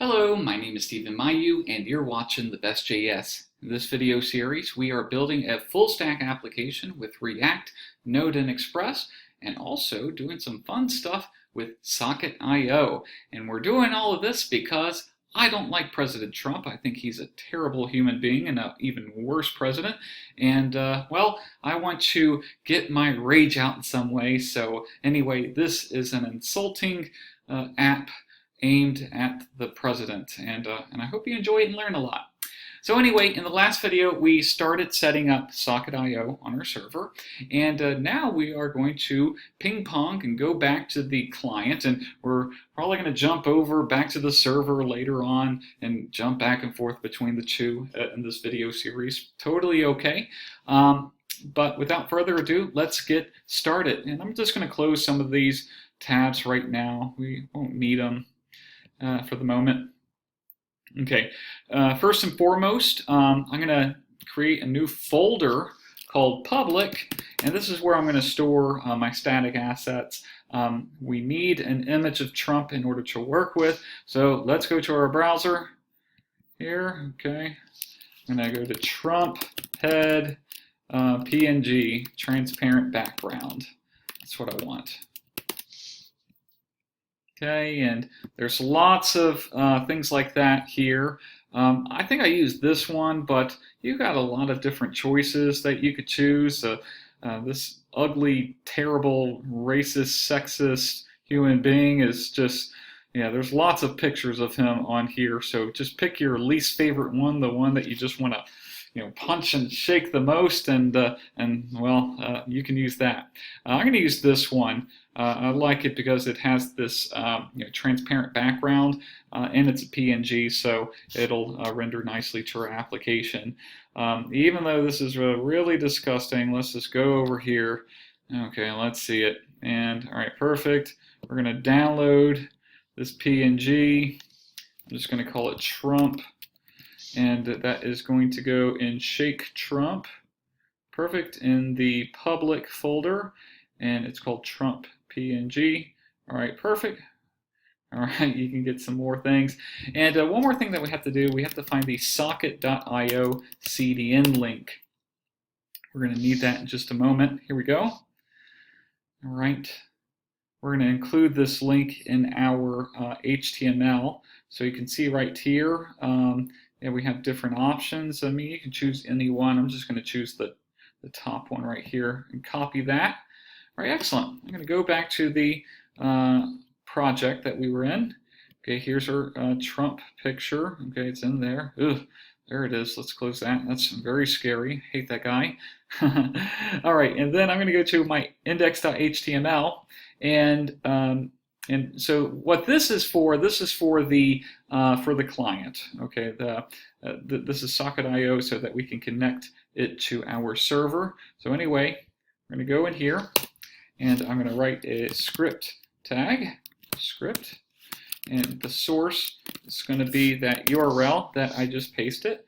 Hello, my name is Stephen Mayeux, and you're watching the Best JS. In this video series, we are building a full stack application with React, Node, and Express, and also doing some fun stuff with Socket.io. And we're doing all of this because I don't like President Trump. I think he's a terrible human being and an even worse president. And, well, I want to get my rage out in some way. So anyway, this is an insulting app aimed at the president, and I hope you enjoy it and learn a lot. So anyway, in the last video, we started setting up Socket.io on our server, and now we are going to ping pong and go back to the client, and we're probably going to jump over back to the server later on and jump back and forth between the two in this video series. Totally okay. But without further ado, let's get started. And I'm just going to close some of these tabs right now. We won't need them for the moment. Okay, first and foremost, I'm going to create a new folder called public, and this is where I'm going to store my static assets. We need an image of Trump in order to work with, so let's go to our browser here. Okay, I'm going to go to Trump head PNG transparent background. That's what I want. Okay, and there's lots of things like that here. I think I used this one, but you got a lot of different choices that you could choose. This ugly, terrible, racist, sexist human being is just, yeah, there's lots of pictures of him on here. So just pick your least favorite one, the one that you just want to punch and shake the most, and well, you can use that. I'm going to use this one. I like it because it has this transparent background, and it's a PNG, so it'll render nicely to our application. Even though this is really disgusting, let's just go over here. Okay, let's see it. And all right, perfect. We're going to download this PNG. I'm just going to call it Trump. And that is going to go in Shake Trump. Perfect, in the public folder, and it's called Trump PNG. All right, perfect. All right, you can get some more things. And one more thing that we have to do, we have to find the Socket.io CDN link. We're going to need that in just a moment. Here we go. All right. We're going to include this link in our HTML. So you can see right here, and we have different options. I mean, you can choose any one. I'm just going to choose the top one right here and copy that. All right, excellent. I'm going to go back to the project that we were in. Okay, here's our Trump picture. Okay, it's in there. Ugh, there it is. Let's close that. That's very scary. Hate that guy. All right, and then I'm going to go to my index.html, and so what this is for the client. Okay, this is Socket.io so that we can connect it to our server. So anyway, we're going to go in here, and I'm going to write a script tag, script, and the source is going to be that URL that I just pasted,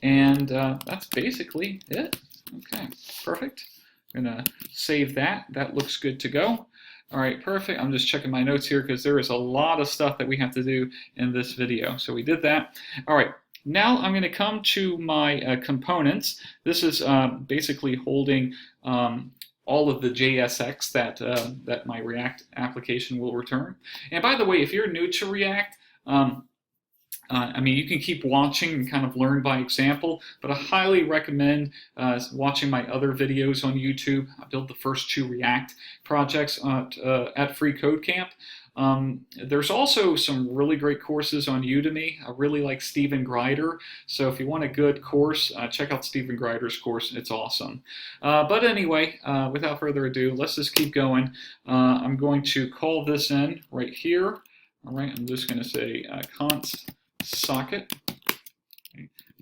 and that's basically it. Okay, perfect. I'm going to save that. That looks good to go. All right, perfect. I'm just checking my notes here because there is a lot of stuff that we have to do in this video. So we did that. All right, now I'm going to come to my components. This is basically holding all of the JSX that my React application will return. And by the way, if you're new to React, I mean, you can keep watching and kind of learn by example, but I highly recommend watching my other videos on YouTube. I built the first 2 React projects at Free Code Camp. There's also some really great courses on Udemy. I really like Stephen Grider, so if you want a good course, check out Stephen Grider's course. It's awesome. But anyway, without further ado, let's just keep going. I'm going to call this in right here. All right, I'm just going to say const socket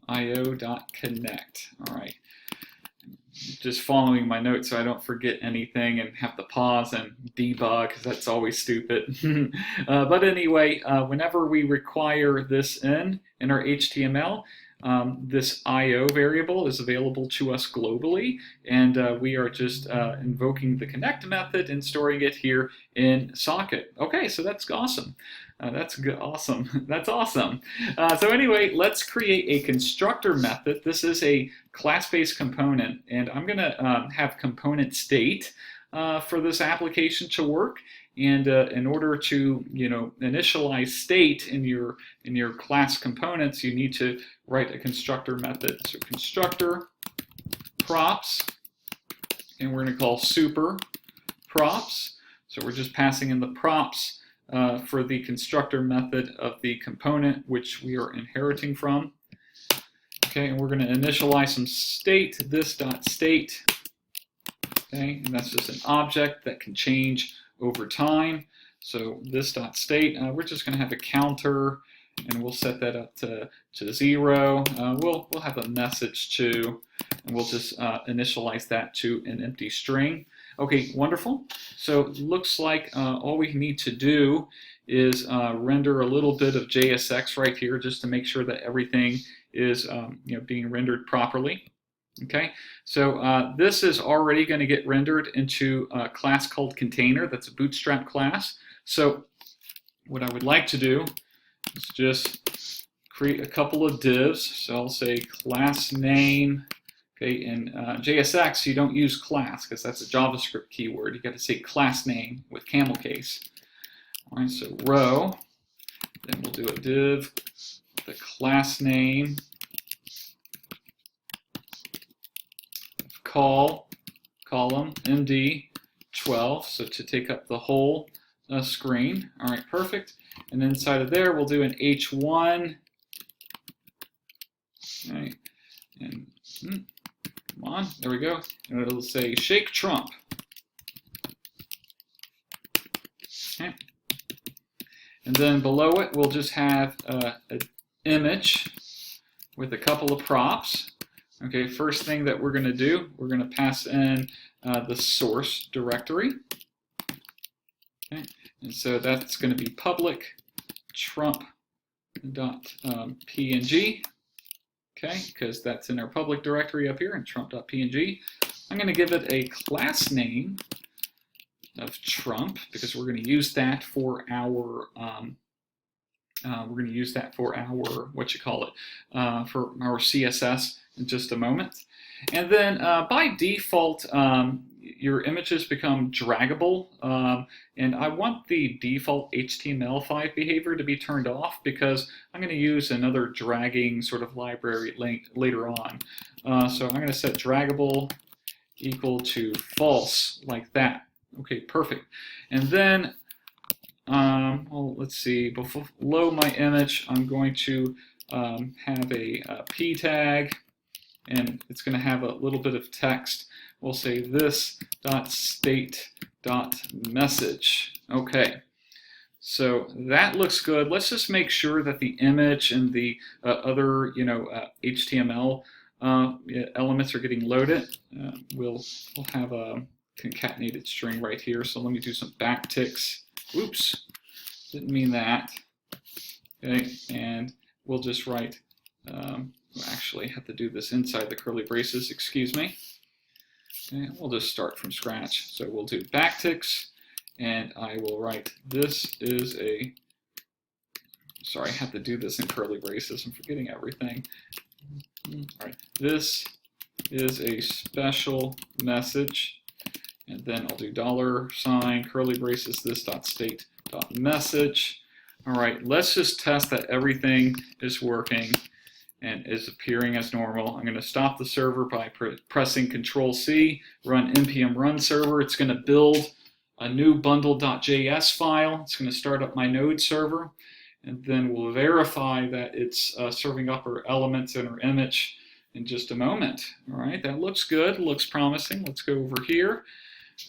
io.connect. All right, just following my notes so I don't forget anything and have to pause and debug because that's always stupid. But anyway, whenever we require this in our HTML, this IO variable is available to us globally, and we are just invoking the connect method and storing it here in socket. Okay, so that's awesome. That's good. Awesome. That's awesome. So anyway, let's create a constructor method. This is a class-based component, and I'm going to have component state for this application to work. And in order to, initialize state in your class components, you need to write a constructor method. So constructor props, and we're going to call super props. So we're just passing in the props for the constructor method of the component which we are inheriting from. Okay, and we're going to initialize some state, this dot state. Okay, and that's just an object that can change over time. So this dot state, we're just going to have a counter, and we'll set that up to 0. We'll have a message too, and we'll just initialize that to an empty string. Okay, wonderful. So it looks like all we need to do is render a little bit of JSX right here, just to make sure that everything is being rendered properly. Okay, so this is already going to get rendered into a class called container. That's a bootstrap class. So what I would like to do is just create a couple of divs. So I'll say class name. Okay, in JSX you don't use class because that's a JavaScript keyword. You got to say class name with camel case. All right, so row. Then we'll do a div, the class name. Call column MD 12, so to take up the whole screen. All right, perfect. And inside of there, we'll do an H1. All right, and come on, there we go. And it'll say shake Trump. Okay. And then below it, we'll just have an image with a couple of props. Okay, first thing that we're going to do, we're going to pass in the source directory. Okay, and so that's going to be public trump.png. Okay, because that's in our public directory up here in trump.png. I'm going to give it a class name of Trump because we're going to use that for our for our CSS in just a moment. And then by default, your images become draggable, and I want the default HTML5 behavior to be turned off because I'm going to use another dragging sort of library later on. So I'm going to set draggable equal to false, like that. Okay, perfect. And then, well, let's see, below my image, I'm going to have a p tag, and it's going to have a little bit of text. We'll say this dot state dot message. Okay, so that looks good. Let's just make sure that the image and the other HTML elements are getting loaded. We'll have a concatenated string right here. So let me do some backticks. Oops, didn't mean that. Okay, and we'll just write. We'll actually have to do this inside the curly braces, excuse me. And we'll just start from scratch. So we'll do backticks, and I will write this is a, sorry, I have to do this in curly braces. I'm forgetting everything. All right, this is a special message, and then I'll do $, curly braces, this dot state dot message. All right, let's just test that everything is working and is appearing as normal. I'm going to stop the server by pressing Control-C, run npm run server. It's going to build a new bundle.js file. It's going to start up my node server, and then we'll verify that it's serving up our elements in our image in just a moment. All right, that looks good, looks promising. Let's go over here.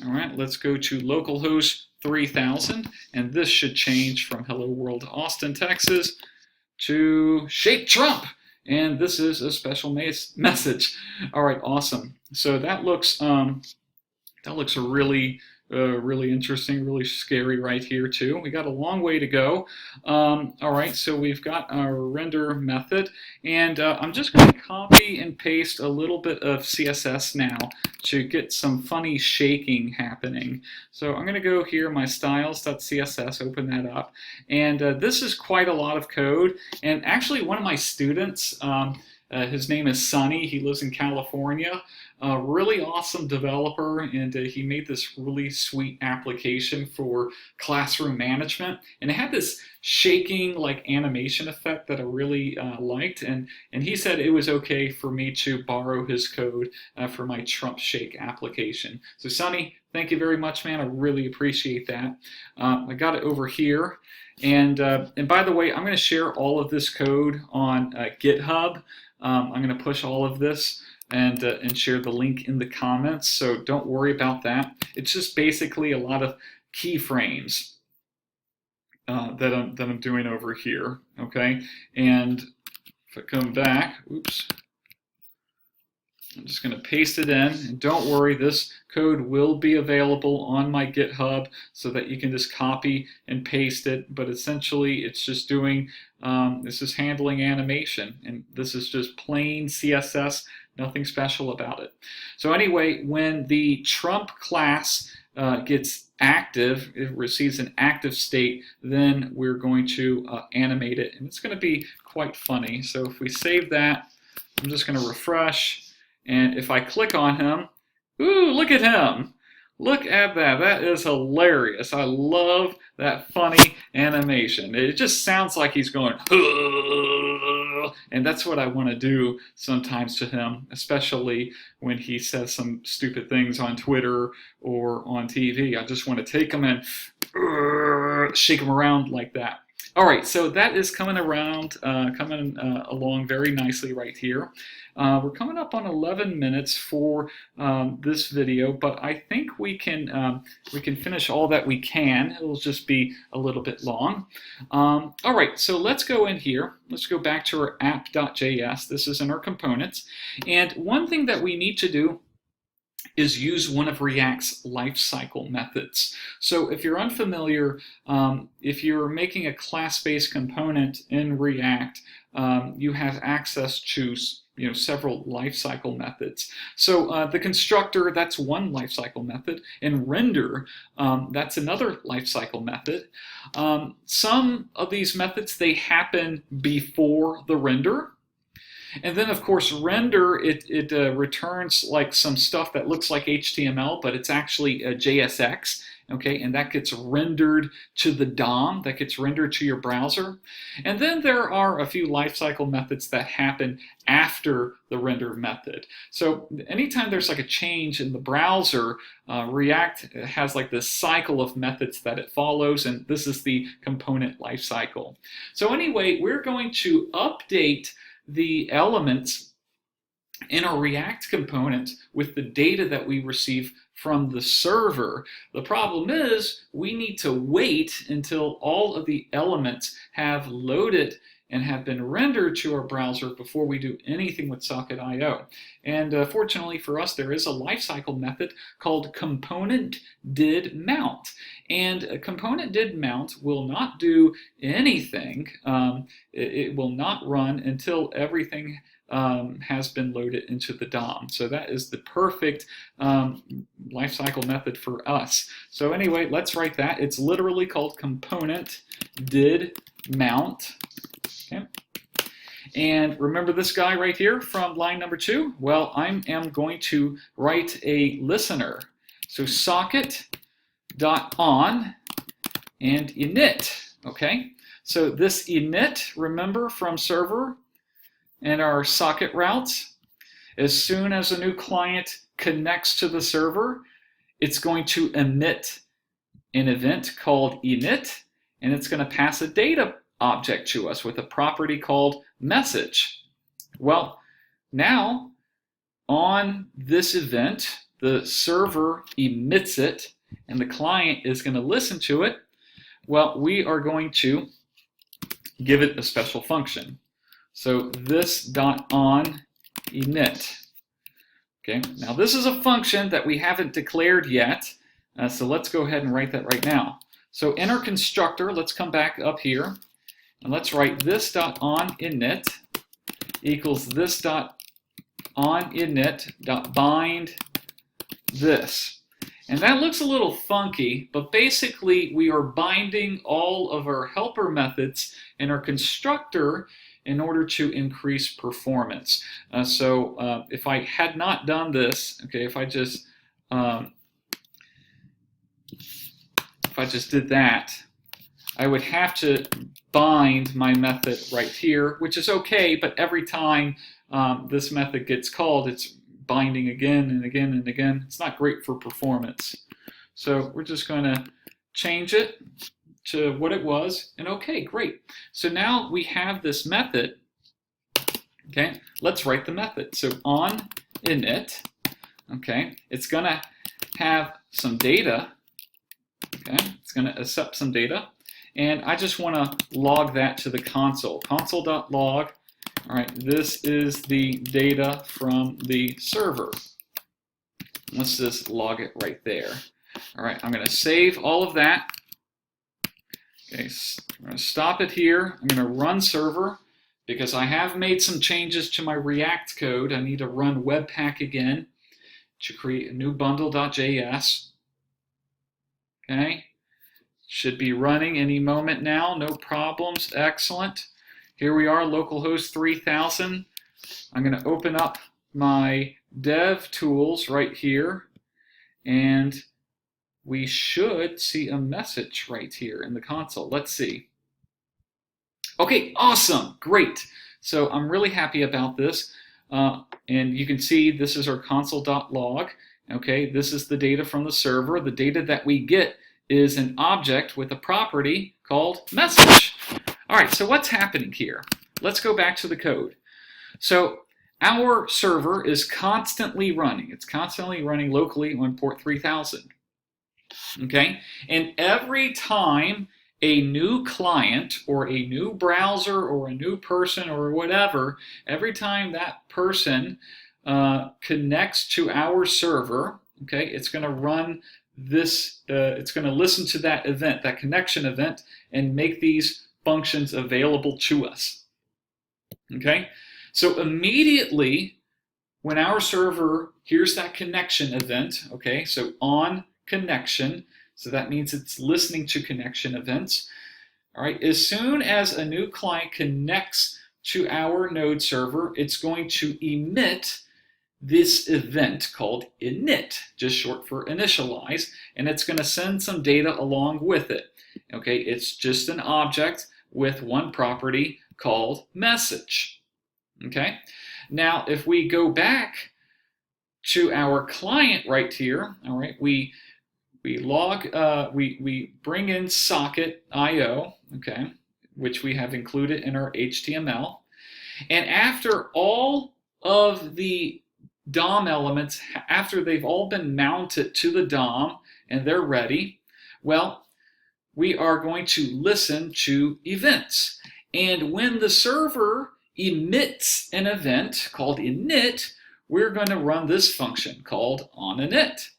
All right, let's go to localhost 3000, and this should change from Hello World Austin, Texas to Shake Trump. And this is a special message. All right, awesome. So that looks really really interesting, really scary right here too. We got a long way to go. All right, so we've got our render method, and I'm just going to copy and paste a little bit of CSS now to get some funny shaking happening. So I'm going to go here, my styles.css, open that up, and this is quite a lot of code. And actually, one of my students, his name is Sonny. He lives in California. Really awesome developer, and he made this really sweet application for classroom management. And it had this shaking like animation effect that I really liked. And he said it was okay for me to borrow his code for my Trump Shake application. So Sonny, thank you very much, man. I really appreciate that. I got it over here. And by the way, I'm going to share all of this code on GitHub. I'm going to push all of this and share the link in the comments, so don't worry about that. It's just basically a lot of keyframes that I'm doing over here, okay? And if I come back, oops, I'm just going to paste it in, and don't worry, this code will be available on my GitHub so that you can just copy and paste it, but essentially it's just doing, this is handling animation, and this is just plain CSS, nothing special about it. So anyway, when the Trump class gets active, it receives an active state, then we're going to animate it, and it's going to be quite funny. So if we save that, I'm just going to refresh. And if I click on him, ooh, look at him. Look at that. That is hilarious. I love that funny animation. It just sounds like he's going, and that's what I want to do sometimes to him, especially when he says some stupid things on Twitter or on TV. I just want to take him and shake him around like that. All right, so that is coming around, along very nicely right here. We're coming up on 11 minutes for this video, but I think we can finish all that we can. It'll just be a little bit long. All right, so let's go in here. Let's go back to our app.js. This is in our components. And one thing that we need to do is use one of React's lifecycle methods. So if you're unfamiliar, if you're making a class-based component in React, you have access to several lifecycle methods. So the constructor, that's one lifecycle method, and render, that's another lifecycle method. Some of these methods, they happen before the render. And then, of course, render, it returns like some stuff that looks like HTML, but it's actually a JSX, okay? And that gets rendered to the DOM, that gets rendered to your browser. And then there are a few lifecycle methods that happen after the render method. So anytime there's like a change in the browser, React has like this cycle of methods that it follows, and this is the component lifecycle. So anyway, we're going to update the elements in a React component with the data that we receive from the server. The problem is we need to wait until all of the elements have loaded and have been rendered to our browser before we do anything with Socket.io. And fortunately for us, there is a lifecycle method called component did mount. And a component did mount will not do anything. It will not run until everything has been loaded into the DOM. So that is the perfect lifecycle method for us. So anyway, let's write that. It's literally called component did mount. Okay. And remember this guy right here from line number 2? Well, I am going to write a listener. So socket.on and init. Okay. So this init, remember from server and our socket routes, as soon as a new client connects to the server, it's going to emit an event called init, and it's going to pass a data object to us with a property called message. Well, now on this event, the server emits it and the client is going to listen to it. Well, we are going to give it a special function. So this.on init. Okay, now this is a function that we haven't declared yet. So let's go ahead and write that right now. So in our constructor, let's come back up here, and let's write this dot on init equals this dot on init dot bind this. And that looks a little funky, but basically we are binding all of our helper methods in our constructor in order to increase performance. So if I had not done this, okay, if I just did that, I would have to bind my method right here, which is okay, but every time this method gets called, it's binding again and again and again. It's not great for performance. So we're just going to change it to what it was, and okay, great. So now we have this method. Okay, let's write the method. So on init, okay, it's going to have some data. Okay, it's going to accept some data, and I just want to log that to the console. Console.log. All right, this is the data from the server. Let's just log it right there. All right, I'm going to save all of that. Okay, so I'm going to stop it here. I'm going to run server because I have made some changes to my React code. I need to run Webpack again to create a new bundle.js. Okay, should be running any moment now, no problems, excellent. Here we are, localhost 3000. I'm going to open up my dev tools right here, and we should see a message right here in the console. Let's see. Okay, awesome, great. So I'm really happy about this. And you can see this is our console.log. Okay, this is the data from the server. The data that we get is an object with a property called message. All right, so what's happening here? Let's go back to the code. So our server is constantly running. It's constantly running locally on port 3000. Okay, and every time a new client or a new browser or a new person or whatever, every time that person connects to our server, okay, it's going to run this, it's going to listen to that event, that connection event, and make these functions available to us. Okay, so immediately when our server hears that connection event, okay, so on connection, so that means it's listening to connection events. All right, as soon as a new client connects to our node server, it's going to emit this event called init, just short for initialize, and it's going to send some data along with it. Okay, it's just an object with one property called message. Okay, now if we go back to our client right here, all right, we bring in socket IO, okay, which we have included in our HTML, and after all of the DOM elements, after they've all been mounted to the DOM and they're ready, well, we are going to listen to events. And when the server emits an event called init, we're going to run this function called onInit.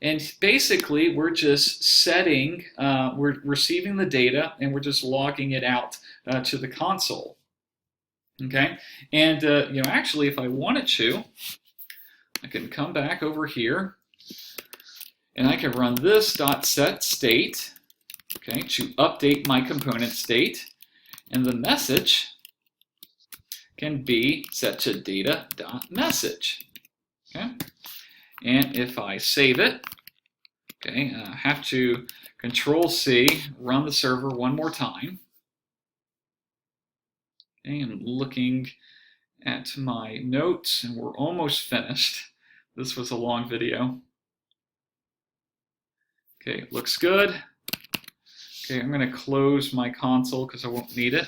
And basically, we're just setting, we're receiving the data, and we're just logging it out to the console. Okay, and actually, if I wanted to, I can come back over here, and I can run this .set state, okay, to update my component state, and the message can be set to data.message. Okay, and if I save it, okay, I have to Control-C, run the server one more time. Okay, I'm looking at my notes, and we're almost finished. This was a long video. Okay, it looks good. Okay, I'm going to close my console because I won't need it.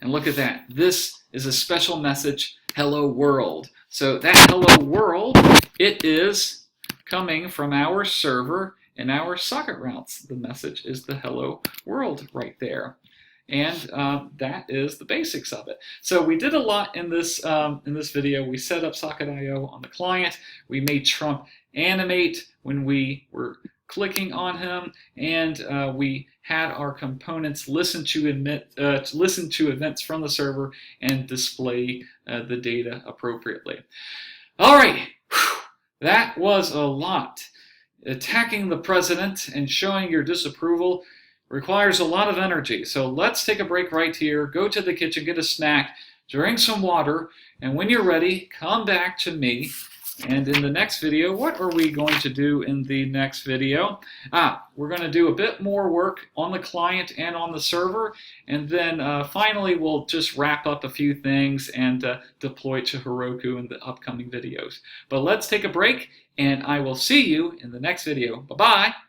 And look at that. This is a special message, hello world. So that hello world, it is coming from our server and our socket routes. The message is the hello world right there. And that is the basics of it. So we did a lot in this video. We set up Socket.io on the client. We made Trump animate when we were clicking on him, and we had our components listen to events from the server and display the data appropriately. All right, that was a lot. Attacking the president and showing your disapproval requires a lot of energy. So let's take a break right here, go to the kitchen, get a snack, drink some water, and when you're ready, come back to me. And in the next video, what are we going to do in the next video? We're going to do a bit more work on the client and on the server, and then finally we'll just wrap up a few things and deploy it to Heroku in the upcoming videos. But let's take a break, and I will see you in the next video. Bye-bye!